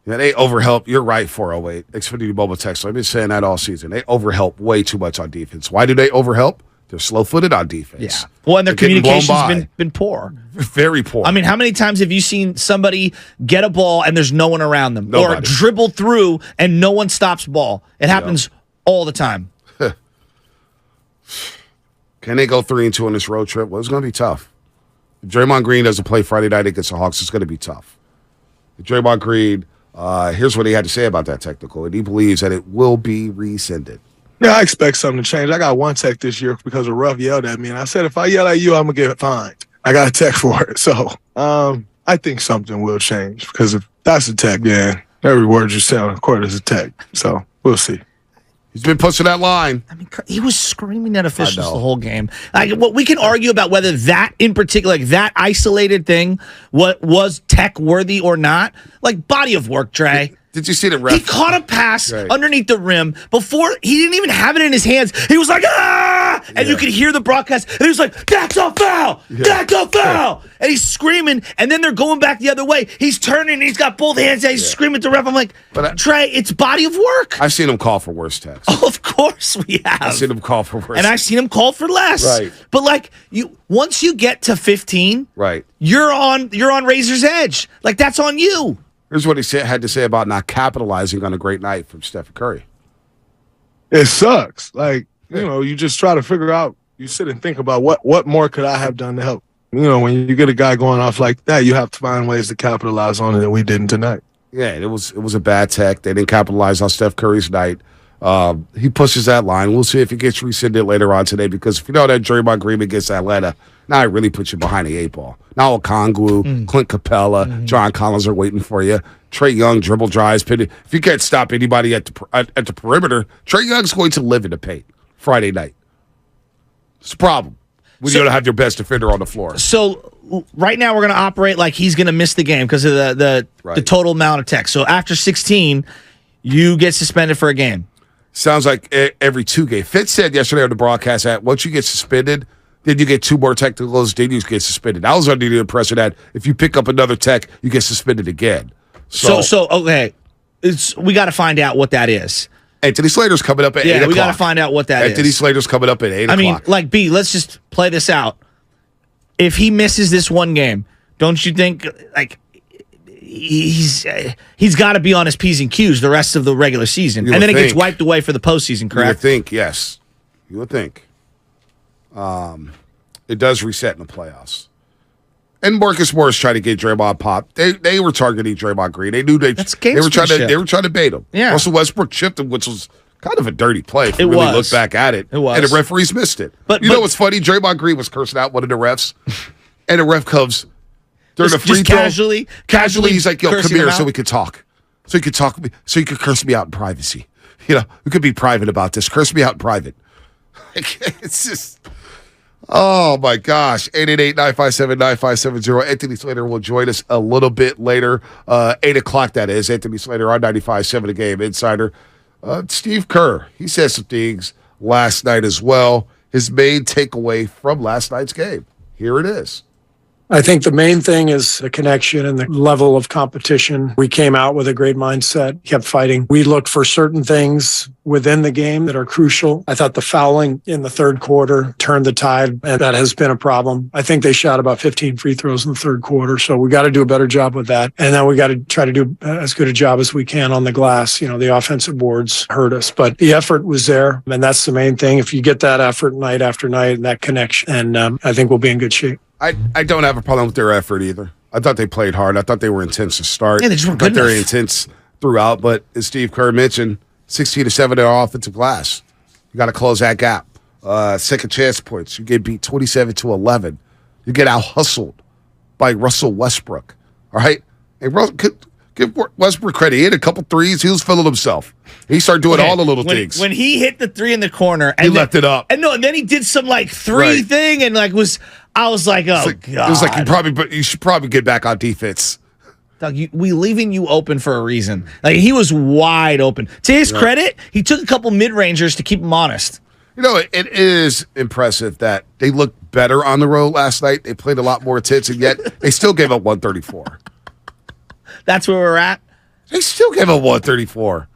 Yeah, they overhelp. You're right, 408. Xfinity Mobile Text. I've been saying that all season. They overhelp way too much on defense. Why do they overhelp? They're slow-footed on defense. Yeah. Well, and their communication's been poor. Very poor. I mean, how many times have you seen somebody get a ball and there's no one around them? Nobody. Or dribble through and no one stops ball? It happens all the time. Can they go 3-2 on this road trip? Well, it's going to be tough. If Draymond Green doesn't play Friday night against the Hawks, it's going to be tough. If Draymond Green, here's what he had to say about that technical, and he believes that it will be rescinded. Yeah, I expect something to change. I got one tech this year because a ref yelled at me, and I said, if I yell at you, I'm going to get fined. I got a tech for it. So I think something will change because if that's a tech, yeah, every word you say on the court is a tech. So we'll see. He's been pushing that line. I mean, he was screaming at officials the whole game. Like, what we can argue about whether that in particular, like that isolated thing, what was tech worthy or not. Like, body of work, Trey. Did you see the ref? He caught a pass underneath the rim before he didn't even have it in his hands. He was like, ah! And you could hear the broadcast. And he was like, that's a foul! Yeah. That's a foul! And he's screaming. And then they're going back the other way. He's turning. And he's got both hands. And he's screaming at the ref. I'm like, Trey, it's body of work. I've seen him call for worse techs. Oh, of course we have. I've seen him call for worse. And I've seen him call for less. Right. But like once you get to 15, you're on razor's edge. Like that's on you. Here's what he had to say about not capitalizing on a great night from Stephen Curry. It sucks. Like, you just try to figure out, you sit and think about what more could I have done to help? When you get a guy going off like that, you have to find ways to capitalize on it that we didn't tonight. Yeah, it was a bad tech. They didn't capitalize on Steph Curry's night. He pushes that line. We'll see if he gets rescinded later on today because if you know that Draymond Green against Atlanta, now it really puts you behind the 8 ball. Now Okongwu, Clint Capella, John Collins are waiting for you. Trae Young dribble drives. If you can't stop anybody at the perimeter, Trae Young's going to live in the paint Friday night. It's a problem when you don't have your best defender on the floor. So right now we're going to operate like he's going to miss the game because of the total amount of tech. So after 16, you get suspended for a game. Sounds like every 2 games. Fitz said yesterday on the broadcast that once you get suspended, then you get 2 more technicals, then you get suspended. I was under the impression that if you pick up another tech, you get suspended again. So okay, we got to find out what that is. Anthony Slater's coming up at 8 o'clock. Yeah, we got to find out what that is. Anthony Slater's coming up at 8 o'clock. I mean, like, B, let's just play this out. If he misses this one game, don't you think, like, he's got to be on his P's and Q's the rest of the regular season. And then it gets wiped away for the postseason, correct? You would think, yes. You would think. It does reset in the playoffs. And Marcus Morris tried to get Draymond popped. They were targeting Draymond Green. They knew they were trying to bait him. Yeah. Russell Westbrook chipped him, which was kind of a dirty play if you really look back at it. It was. And the referees missed it. But know what's funny? Draymond Green was cursing out one of the refs, and the ref comes during the free throw. Casually, he's like, yo, come here so we could talk. So you could talk so you could curse me out in privacy. We could be private about this. Curse me out in private. It's just... Oh, my gosh. 888-957-9570. Anthony Slater will join us a little bit later. 8 o'clock, that is. Anthony Slater on 95.7 The Game Insider. Steve Kerr, he said some things last night as well. His main takeaway from last night's game. Here it is. I think the main thing is the connection and the level of competition. We came out with a great mindset, kept fighting. We looked for certain things within the game that are crucial. I thought the fouling in the third quarter turned the tide, and that has been a problem. I think they shot about 15 free throws in the third quarter, so we got to do a better job with that. And then we got to try to do as good a job as we can on the glass. The offensive boards hurt us, but the effort was there, and that's the main thing. If you get that effort night after night and that connection, and I think we'll be in good shape. I don't have a problem with their effort either. I thought they played hard. I thought they were intense to start. Yeah, they just weren't good enough. They're enough. intense throughout, but as Steve Kerr mentioned, 16-7 in our offensive glass. You got to close that gap. Second chance points. You get beat 27-11. You get out hustled by Russell Westbrook. All right? And give Westbrook credit. He hit a couple threes. He was feeling himself. He started doing all the little things. When he hit the 3 in the corner, and he left it up. And then he did some three thing and I was like, oh, God. It was like you should probably get back on defense. Doug, we leaving you open for a reason. He was wide open. To his credit, he took a couple mid-rangers to keep him honest. It is impressive that they looked better on the road last night. They played a lot more intense, and yet they still gave up 134. That's where we're at? They still gave up 134.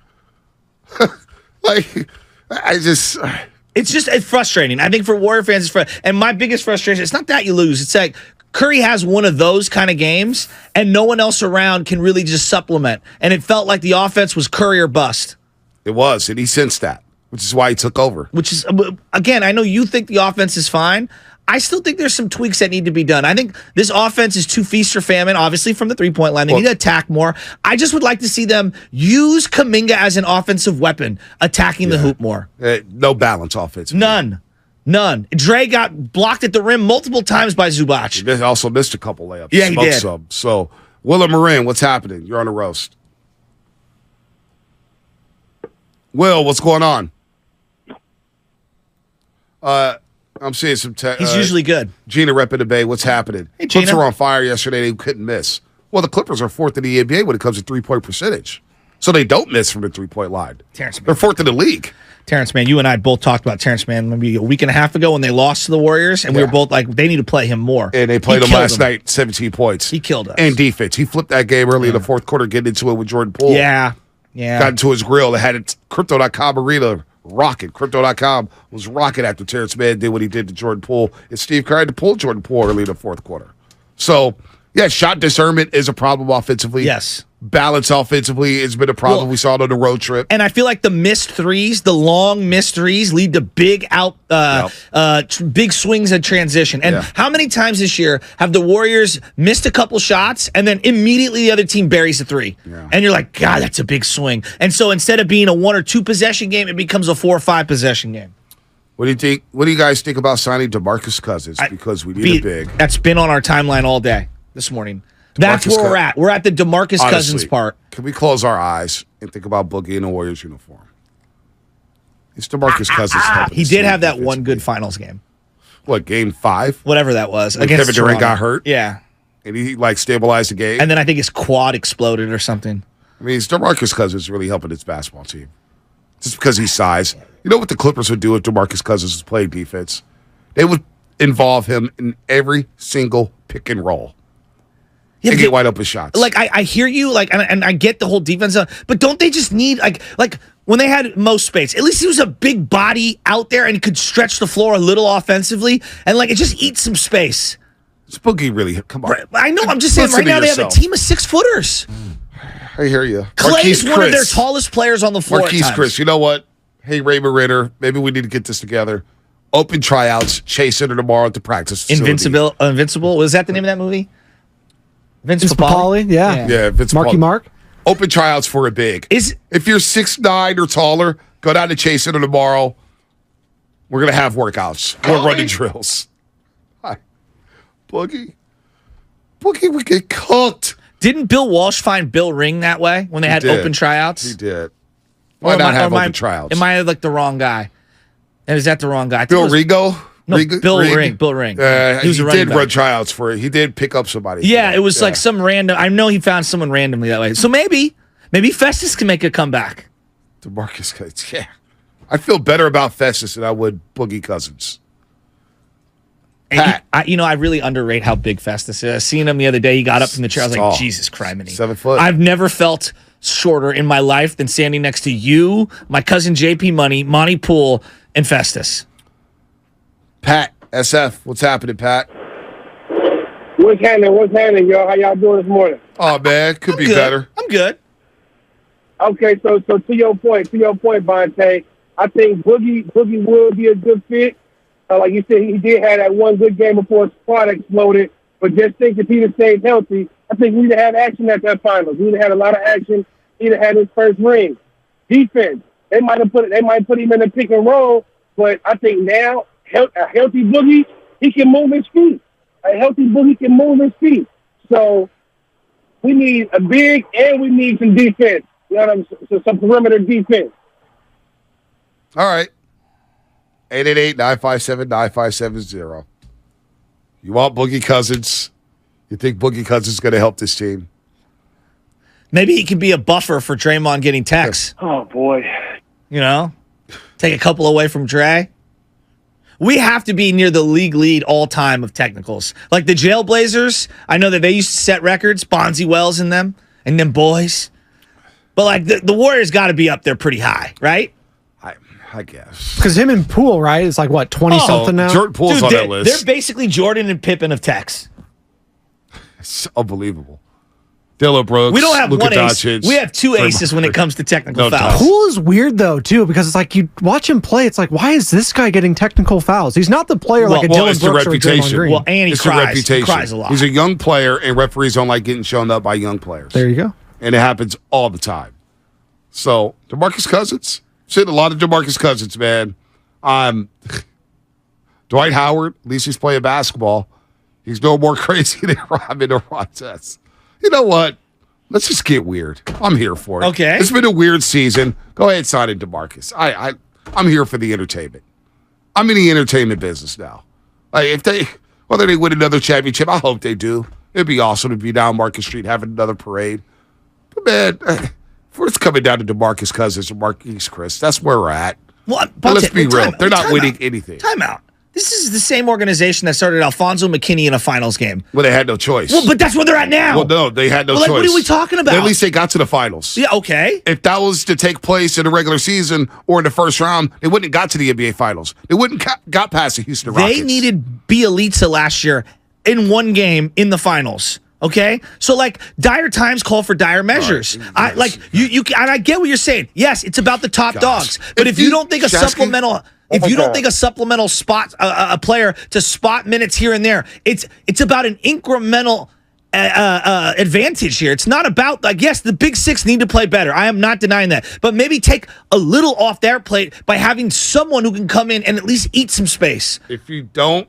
It's frustrating. I think for Warrior fans, it's frustrating. And my biggest frustration, it's not that you lose. It's like Curry has one of those kind of games, and no one else around can really just supplement. And it felt like the offense was Curry or bust. It was, and he sensed that, which is why he took over. Which is, again, I know you think the offense is fine. I still think there's some tweaks that need to be done. I think this offense is too feast or famine, obviously, from the three-point line. They need to attack more. I just would like to see them use Kuminga as an offensive weapon, attacking the hoop more. No balance offensively. None. Dre got blocked at the rim multiple times by Zubac. He also missed a couple layups. Yeah, he did. Some. So, Will Marin, what's happening? You're on a roast. Will, what's going on? I'm seeing some He's usually good. Gina Rep in the Bay, what's happening? Hey, Gina. Clips were on fire yesterday. They couldn't miss. Well, the Clippers are fourth in the NBA when it comes to three-point percentage. So they don't miss from the three-point line. Terrence Mann. They're fourth in the league. Terrence Mann, you and I both talked about Terrence Mann maybe a week and a half ago when they lost to the Warriors, and we were both like, they need to play him more. And they played him last night, 17 points. He killed us. And defense. He flipped that game early in the fourth quarter, getting into it with Jordan Poole. Yeah. Got into his grill. They had it, Crypto.com arena rocking. Crypto.com was rocking after Terrence Mann did what he did to Jordan Poole. And Steve Kerr had to pull Jordan Poole early in the fourth quarter. So, yeah, shot discernment is a problem offensively. Yes. Balance offensively has been a problem. We saw it on the road trip. And I feel like the missed threes, the long missed threes, lead to big big swings and transition. And how many times this year have the Warriors missed a couple shots and then immediately the other team buries a three? Yeah. And you're like, God, that's a big swing. And so instead of being a 1 or 2 possession game, it becomes a 4 or 5 possession game. What do you think? What do you guys think about signing DeMarcus Cousins? Because we need a big. That's been on our timeline all day this morning. That's where we're at. We're at the DeMarcus Cousins part. Can we close our eyes and think about Boogie in a Warriors uniform? It's DeMarcus Cousins. He did have that one good finals game. What, game 5? Whatever that was. When Kevin Durant got hurt? Yeah. And he, stabilized the game? And then I think his quad exploded or something. I mean, it's DeMarcus Cousins really helping his basketball team. Just because he's size. You know what the Clippers would do if DeMarcus Cousins was playing defense? They would involve him in every single pick and roll. Yeah, and get wide open shots. Like I hear you, and I get the whole defense, but don't they just need like when they had most space? At least he was a big body out there and he could stretch the floor a little offensively, and it just eats some space. It's Boogie really? Come on. I know. I'm just saying. Right now they have a team of 6-footers. I hear you. Clay's one of their tallest players on the floor. Marquise Chris. You know what? Hey, Raymond Ritter. Maybe we need to get this together. Open tryouts. Chase Center tomorrow at the practice facility. Invincible. Was that the name of that movie? Vince Papale? Yeah, Vince Marky Mark. Open tryouts for a big. If you're 6'9" or taller, go down to Chase Center tomorrow. We're going to have workouts. We're running drills. Hi. Boogie would get cooked. Didn't Bill Walsh find Bill Ring that way when they had open tryouts? He did. Why not have open tryouts? Am I the wrong guy? Is that the wrong guy? Bill Rigo? No, Bill Ring. Bill Ring. He did run tryouts for it. He did pick up somebody. Yeah, it was like some random. I know he found someone randomly that way. So maybe Festus can make a comeback. DeMarcus Cousins. Yeah, I feel better about Festus than I would Boogie Cousins. I really underrate how big Festus is. I seen him the other day. He got up from the chair. I was like, Jesus Christ, 7 foot. I've never felt shorter in my life than standing next to you, my cousin JP Money, Monty Poole, and Festus. Pat, SF, what's happening, Pat? What's happening, y'all? How y'all doing this morning? Oh, man, could be better. I'm good. Okay, so to your point, Vontae, I think Boogie would be a good fit. Like you said, he did have that one good game before his quad exploded. But just think if he'd have stayed healthy, I think we'd have had action at that finals. We'd have had a lot of action. He'd have had his first ring. Defense, they might put him in a pick and roll, but I think now a healthy Boogie, he can move his feet. A healthy Boogie can move his feet. So we need a big and we need some defense. You know what I'm saying? So some perimeter defense. All right. 888-957-9570. You want Boogie Cousins? You think Boogie Cousins is going to help this team? Maybe he can be a buffer for Draymond getting texts. Oh, boy. Take a couple away from Dre. We have to be near the league lead all time of technicals. Like the Jailblazers, I know that they used to set records, Bonzi Wells and them boys. But like the Warriors got to be up there pretty high, right? I guess. Because him and Poole, right? It's like what, 20-something now? Jordan Poole's on that list. They're basically Jordan and Pippen of Tex. It's unbelievable. Dillon Brooks. We don't have Luka one ace. Doncic, We have two aces when it comes to technical fouls. Poole is weird though too, because it's like you watch him play. It's like, why is this guy getting technical fouls? He's not the player like a Dillon Brooks or a Draymond Green. Well, and he cries. He cries a lot. He's a young player, and referees don't like getting shown up by young players. There you go. And it happens all the time. So DeMarcus Cousins, seen a lot of DeMarcus Cousins, man. Dwight Howard, at least he's playing basketball. He's no more crazy than Robin or Rontez. You know what? Let's just get weird. I'm here for it. Okay. It's been a weird season. Go ahead and sign in DeMarcus. I'm here for the entertainment. I'm in the entertainment business now. Like whether they win another championship, I hope they do. It'd be awesome to be down Market Street having another parade. But man, it's coming down to DeMarcus Cousins and Marquise Chris. That's where we're at. Well, let's be real. They're not winning anything. Time out. This is the same organization that started Alfonso McKinney in a finals game. Well, they had no choice. Well, but that's where they're at now. Well, no, they had no choice. What are we talking about? At least they got to the finals. Yeah, okay. If that was to take place in the regular season or in the first round, they wouldn't have got to the NBA Finals. They wouldn't got past the Houston Rockets. They needed Bielitsa last year in one game in the finals. Okay, so like dire times call for dire measures. Right. You and I get what you're saying. Yes, it's about the top dogs, but if you don't think a supplemental. If you don't think a supplemental spot, a player to spot minutes here and there, it's about an incremental advantage here. It's not about, like, yes, the big six need to play better. I am not denying that. But maybe take a little off their plate by having someone who can come in and at least eat some space. If you don't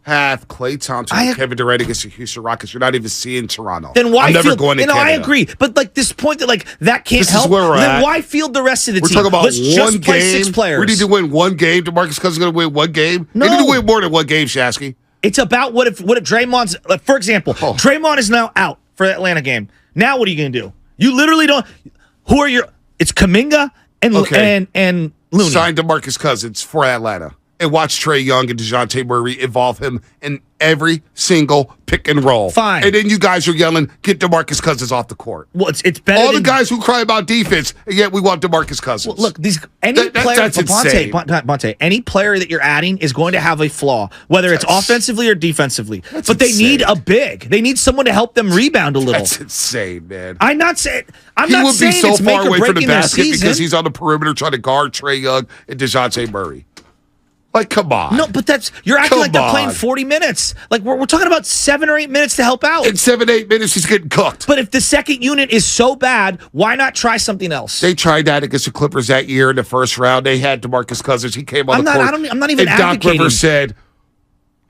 have Klay Thompson and Kevin Durant against the Houston Rockets, you're not even seeing Toronto. Then why I'm never going to Canada. I agree. But like this point that like that can't this help, is where we're then at. Why field the rest of the team? We're talking about Let's one just play game. 6 players. We need to win one game. DeMarcus Cousins is going to win one game. No. They need to win more than one game, Shasky. It's about what if Draymond's, like, for example, Draymond is now out for the Atlanta game. Now what are you going to do? You literally don't. Who are your? It's Kuminga and Looney. Sign DeMarcus Cousins for Atlanta and watch Trae Young and DeJounte Murray involve him in every single pick and roll. Fine. And then you guys are yelling, get DeMarcus Cousins off the court. Well, it's better. All the guys who cry about defense, and yet we want DeMarcus Cousins. Well, look, that's insane. Bonte, any player that you're adding is going to have a flaw, whether it's offensively or defensively. But they need a big. They need someone to help them rebound a little. That's insane, man. I'm not saying he would be so it's far away from the basket season. because he's on the perimeter trying to guard Trae Young and DeJounte Murray. Like, come on. No, but you're acting like they're playing 40 minutes. Like, we're talking about 7 or 8 minutes to help out. In 7, 8 minutes, he's getting cooked. But if the second unit is so bad, why not try something else? They tried that against the Clippers that year in the first round. They had DeMarcus Cousins. He came on the court. I'm not even and advocating. Doc Rivers said,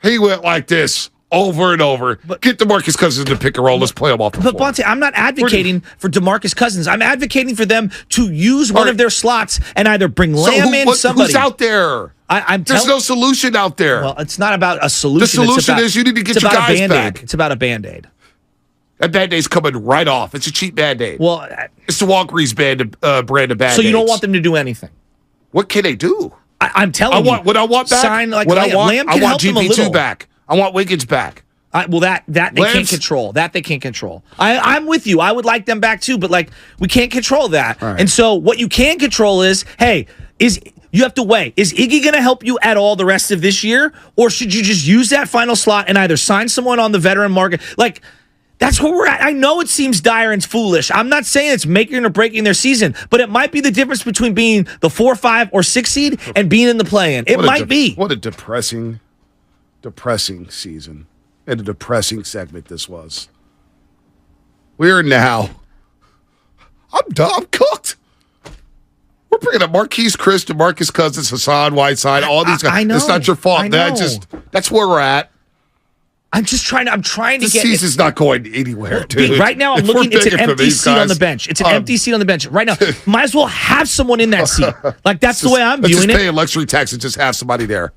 he went like this over and over. Get DeMarcus Cousins to pick and roll. Let's play him off the floor. But, Bonte, I'm not advocating for DeMarcus Cousins. I'm advocating for them to use one of their slots and either bring Lamb in, somebody. Who's out there? There's no solution out there. Well, it's not about a solution. The solution is you need to get your guys back. It's about a Band-Aid. That Band-Aid's coming right off. It's a cheap Band-Aid. Well, it's the Walgreens brand of Band-Aids. So you don't want them to do anything? What can they do? I'm telling you. What I want back? Sign like Lamb can help them a little. GP2 back. I want Wiggins back. That they can't control. That they can't control. I'm with you. I would like them back too, but like we can't control that. Right. And so what you can control is, you have to weigh. Is Iggy going to help you at all the rest of this year? Or should you just use that final slot and either sign someone on the veteran market? Like, that's where we're at. I know it seems dire and foolish. I'm not saying it's making or breaking their season, but it might be the difference between being the 4, 5, or 6 seed and being in the play-in. It might be. What a depressing season and a depressing segment this was. We're now. I'm done. I'm cooked. We're bringing up Marquise Chris, DeMarcus Cousins, Hassan Whiteside, all these guys. I know. It's not your fault. That's where we're at. I'm trying to get. This season's not going anywhere, dude. Right now, I'm looking. It's an empty seat on the bench. It's an empty seat on the bench right now. Might as well have someone in that seat. Like that's the way I'm viewing it. Let's just pay a luxury tax and just have somebody there.